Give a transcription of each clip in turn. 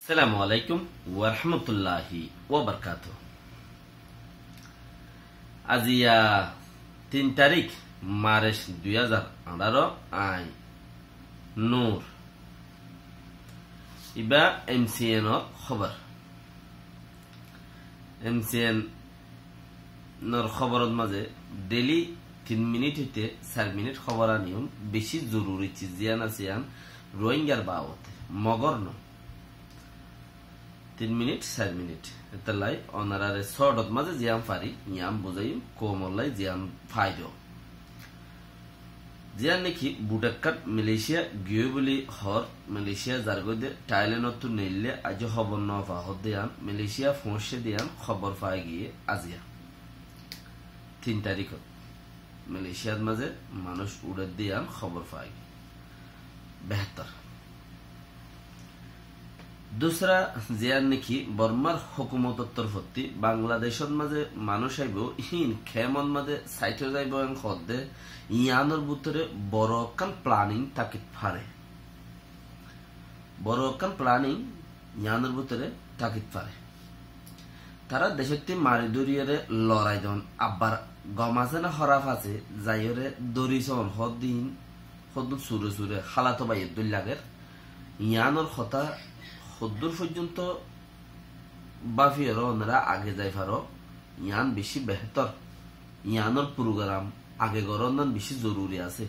আসসালামু আলাইকুম ওয়া রাহমাতুল্লাহি ওয়া বারাকাতুহু। আজিয়া 3 তারিখ মার্চ 2018 আই নূর ইবা এমসিএন খবর এমসিএন নর খবরত মাঝে ডেলি 3 মিনিট হইতে 4 মিনিট খবর আনিয়ম বেশি জরুরি চিজ জিয়ান আসিয়ান রোহিঙ্গার বাবদ মগর ন 3 মিনিট 4 মিনিট এতলাই অনারারে শর্টত মাঝে জিয়াম ফারি ইয়াম বুঝাই কোমলাই জিয়াম ফাইদো জিয়ান নাকি বুটাক্কাত মালয়েশিয়া গিয়ে বলি হর মালয়েশিয়া জারগদে থাইল্যান্ডত নেইলে আজ খবর ন ফাহদ দিয়ান মালয়েশিয়া ফোঁসে দিয়ান খবর পাই গিয়ে আজিয়া 3 তারিখ মালয়েশিয়ার মাঝে মানুষ উড়ে দিয়ান খবর পাই বেহতর दूसरा जियान नाকি বর্মার হুকুমতর তরফতি বাংলাদেশের মাঝে মানুষ আইব হিন খেমন মাঝে সাইটে যাইব এন খদ্দে ইয়ানোর ভিতরে বড় কান প্ল্যানিং তাকে পারে বড় কান প্ল্যানিং ইয়ানোর ভিতরে তাকে পারে তারা দেশতে মারি দরিয়ারে লড়াই দন আবার গমাছে না হরাফ আছে যাইরে দরিসন হদিন হদ সুরে সুরে হালাতো বাই দুল্লাগের ইয়ানোর কথা সদ্দূর পর্যন্ত বাফিয়ারো ওনারা আগে যাই পারো ইয়ান বেশি বেহতর ইয়ানোর প্রোগ্রাম আগে গরনান বেশি জরুরি আছে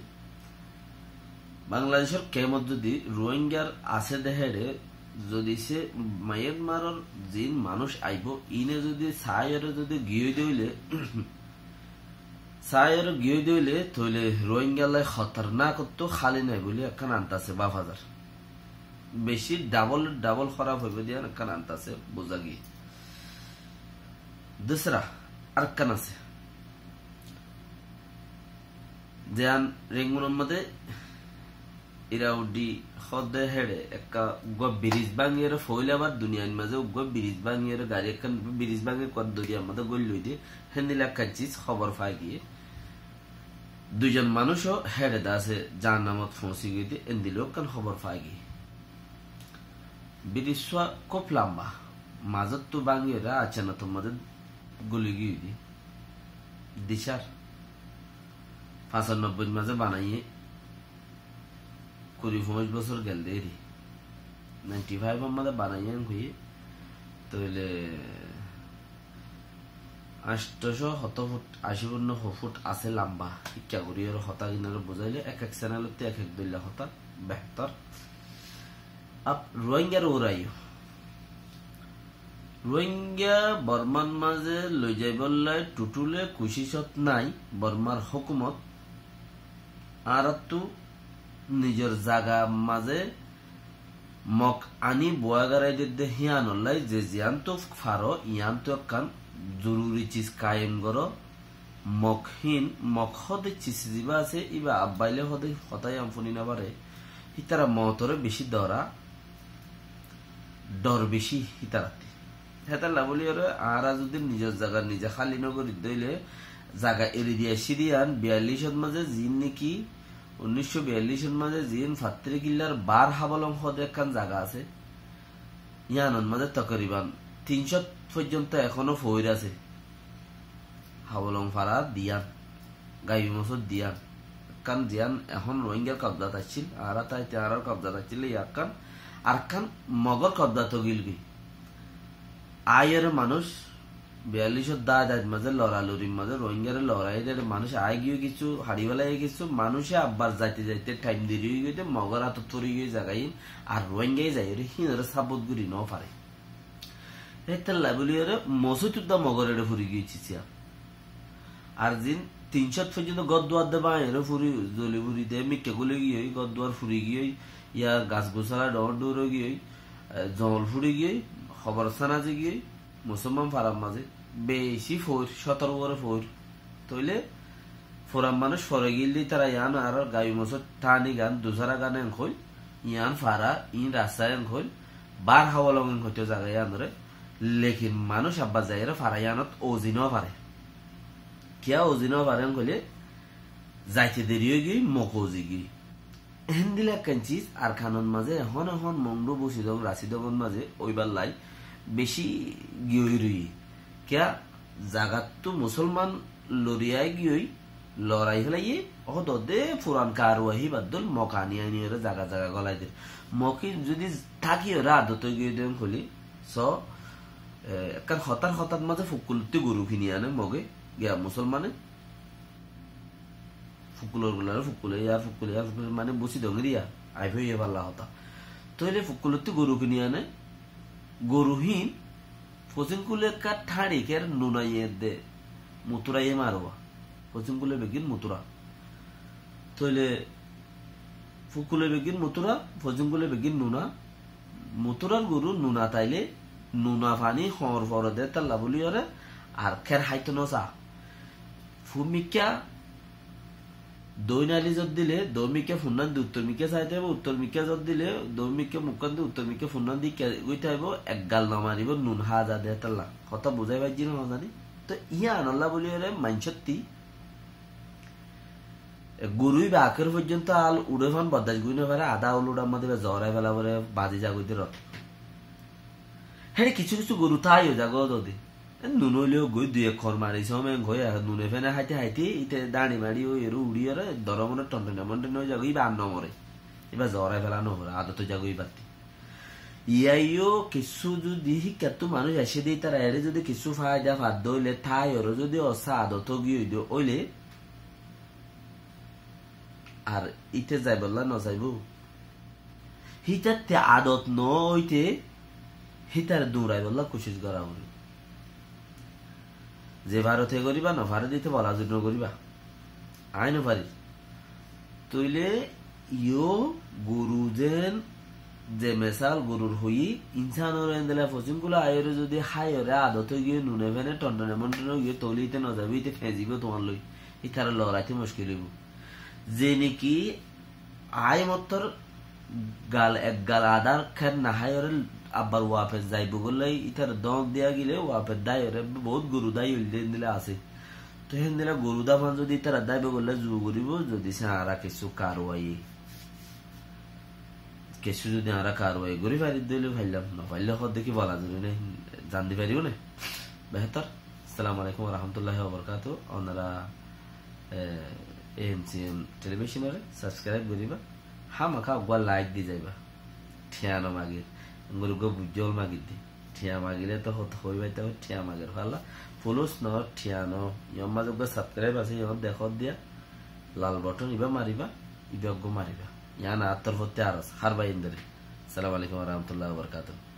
বাংলাদেশের কেমত যদি রোহিঙ্গার আছে দেহেরে যদি সে মায়ানমারের জিন মানুষ আইব ইনে যদি সায়রে যদি গিয়ে দিলে তইলে রোহিঙ্গালাই খতরনাক তো খালি নাই বলে একখান আনতাছে বাফাজার বেশি ডাবল খারাপ হইবে দিয়া কান আনতাছে বোঝা গিয়ে দুসরা আর কান আছে যেন রেঙ্গুনের মধ্যে ইরাউডি খদে হেডে একটা উগ্র ব্রিজ ভাঙিয়ে ফইলে আবার দুনিয়ার মাঝে উগ্র ব্রিজ ভাঙিয়ে গাড়ি একখান ব্রিজ ভাঙিয়ে কর দরিয়ার মধ্যে গল লই দিয়ে হেন্দিল একটা চিজ খবর পাই গিয়ে দুজন মানুষও হেডে দাসে যার নামত ফসি গিয়ে দিয়ে এন্দিলেও কান খবর পাই গিয়ে ব্রিজটা খুব লম্বা মাজত তো বাঙিয়েরা আছে না তোমাদের গুলি গিয়ে দিশার 95 মাঝে বানাইয়ে 20-25 বছর গেল দেরি 95 মাঝে বানাইয়ে হয়ে তইলে 800 ফুট 80 ফুট আছে লম্বা ইচ্ছা করি আর হতা কিনারে বুঝাইলে এক এক চ্যানেলতে এক এক দইলা হতা বেহতর अब रोहिंग्यार ओराइयो रोहिंग्या बर्मान माजे लई जाइबल्लाय टुटुले कुशिशत নাই বর্মার হুকুমত আর তো নিজের জায়গা মাঝে মক আনি বয়াগারাই দে হিয়ানলাই যে জিয়ান তো ফারো ইয়ান তো কান জরুরি চিজ কায়েম করো মকহীন মক হদে চিজ দিবা আছে ইবা আব্বাইলে হদে হতাই আমফুনি না পারে ইতারা মতরে বেশি ডর বেশি হিতারাতি হেতাল্লা বলি ওরে আরা যদি নিজের জায়গা নিজে খালি নগরী দইলে জায়গা এরি দিয়া সিরিয়ান 42 মাঝে জিন নাকি 1942 মাঝে জিন ফাত্রি কিল্লার বার হাবলং হদে একখান জায়গা আছে ইয়ানন মাঝে তকরিবান 300 পর্যন্ত এখনো ফইর আছে হাবলং ফারা দিয়ান গাইবি মসদ দিয়ান কান দিয়ান এখন রোহিঙ্গার কবজাত আসছিল আরা তাই তারার কবজাত আসছিল ইয়াকান আরকান মগর কবজা তো গিলগি আয়ের মানুষ 42 দাঁত মাঝে লড়ালড়ির মাঝে রোহিঙ্গার লড়াই মানুষ আয় গিয়ে কিছু হাড়িওয়ালাই কিছু মানুষে আব্বার যাইতে যাইতে টাইম দেরি হয়ে গেছে মগর হাত তরি গিয়ে জায়গায় আর রোহিঙ্গাই যাই হিনরে সাবত গুড়ি ন পারে হেতাল্লা বলি ওরে মসুদুদ্দা মগরের ফুরি গিয়েছি আর জিন 300 পর্যন্ত গদ্দুয়ার দেবা এর ফুরি জলি ফুরি দে মিকে গুলে গিয়ে গদ্দুয়ার ফুরি গিয়ে ইয়া গাছ গোছালা ডর ডোরে গিয়ে জল ফুড়ে গিয়ে খবর সানাজে গিয়ে মুসলমান ফারাম মাঝে বেশি ফোর 17 করে ফোর তইলে ফোরাম মানুষ ফরে গিয়ে তারা ইয়ান আর গাবি মসর টানি গান দুসারা গান এন খই ইয়ান ফারা ইন রাস্তা এন খই বার হাওয়ালং হইতে জায়গায় আনরে লেকিন মানুষ আব্বা যাইরে ফারা ইয়ানত ওজিনও পারে কিয়া ওজিনও পারেন কইলে যাইতে দেরি হয়ে গিয়ে মকোজি গিয়ে এহেন দিলে কাঞ্চিস আর খানন মাঝে এখন এখন মংডু বসি দং রাশি দগন মাঝে ওইবার লাই বেশি গিয়ে রই কিয়া জাগাত তো মুসলমান লড়িয়ায় গিয়ে লড়াই ফেলাইয়ে দে পুরান কারওয়াহি বাদল মকানি আইনি জায়গা জায়গা গলাই দে মকি যদি থাকি ওরা আদত গিয়ে দেন খুলি স একখান হতার হঠাৎ মাঝে ফুকুলতে গরু কিনি আনে মগে গিয়া মুসলমানে ফুকুলর গুলার ফুকুলে ইয়ার ফুকুলে ইয়ার ফুকুলে মানে বসি দঙ্গে দিয়া আইফ হইয়ে পাল্লা হতা তো এলে ফুকুলতে গরু কিনি আনে গরুহীন ফসিন কুলে কার ঠাড়ি কের নুনাইয়ে দে মুতুরাইয়ে মারবা ফসিন কুলে বেগিন মুতুরা তইলে ফুকুলে বেগিন মুতুরা ফসিন কুলে বেগিন নুনা মুতুরার গরু নুনা তাইলে নুনা পানি হর ফর দে তাল্লা বলি ওরে আর খের হাইতো নসা ফুমিকা দৈনালি যত দিলে দৌমিকে ফুন্নান দি উত্তর মিকে চাইতে হইব উত্তর মিকে যত দিলে দৌমিকে মুখান দি উত্তর মিকে ফুন্নান দি গইতে হইব এক গাল নামারিব নুন হাজা দে তাল্লা কথা বুঝাই পাইছি না জানি তো ইয়া আনল্লা বলি ওরে মাইনসত্তি গরুই বা আখের পর্যন্ত আল উড়ে ফান বদাস গুই না পারে আধা উল উড়ার মধ্যে জরাই ফেলা পরে বাজি জাগুইতে রথ হ্যাঁ কিছু কিছু গরু তাইও জাগো দদি নুন হইলেও গই দুই এক খর মারি সময় গই নুনে ফেনে হাইতে হাইতে ইতে দাঁড়ি মারি ওই এরু উড়িয়ে দরমনে টন্টনে মন্টনে হয়ে যাগো ইবা আন্ন মরে এবার জরাই ফেলা নহরে আদত যাগো ইবাতি ইয়াইও কিছু যদি কেতু মানুষ এসে দিই তারা এরে যদি কিছু ফায়দা ফাদ্য হইলে থাই ওর যদি অসা আদত গিয়ে ওইলে আর ইতে যাই বললা ন যাইব হিতাতে আদত ন হইতে হিতার দৌড়াই বললা কোশিশ করা বলি যে ভারতে করিবা না ভারত দিতে বলা জন্য করিবা আইন পারি তইলে ইয়ো গরু যেন যে মেসাল গরুর হই ইনসানোর এন্দেলা ফসিম গুলো আয়রে যদি হায়রে আদত গিয়ে নুনে ফেনে টন্টনে মন্টনে গিয়ে তলিতে ন যাবে ইতে ফেঁজিব তোমার লই ইতার লড়াইতে মুশকিল হইব যে নাকি আয় মতর গাল এক গাল আদার খের না হায়রে আবার ওয়াপেস যাইব বললে ইতার দম দিয়া গেলে ওয়াপের দায় বহুত গরু দায় দিলে আছে তো হেন দিলে গরু দাফান যদি তার দাইব বললে জু করিব যদি সে আরা কিছু কারওয়াই কিছু যদি আরা কারওয়াই গরি ফারি দিলে ফাইলাম না ফাইলে হদ দেখি বলা যাবে না জানতে পারিব না বেহতর আসসালামু আলাইকুম ওয়া রাহমাতুল্লাহি ওয়া বারাকাতুহু আপনারা এএমসিএম টেলিভিশনের সাবস্ক্রাইব করিবা হামাখা গা লাইক দি যাইবা ঠিয়ানো মাগির গরুকে বুঝল মাগির দি ঠিয়া মাগিলে তো হইবাইতে ঠিয়া মাগের ভালা ফুলুস ন ঠিয়ানো ইয়ম মাঝে সাবস্ক্রাইব আছে ইয়ম দেখত দিয়া লাল বটন ইবা মারিবা ইবা মারিবা ইয়ানা আত্তর হতে আর হারবা ইন্দরে আসসালামু আলাইকুম ওয়া রাহমাতুল্লাহি ওয়া বারাকাতুহু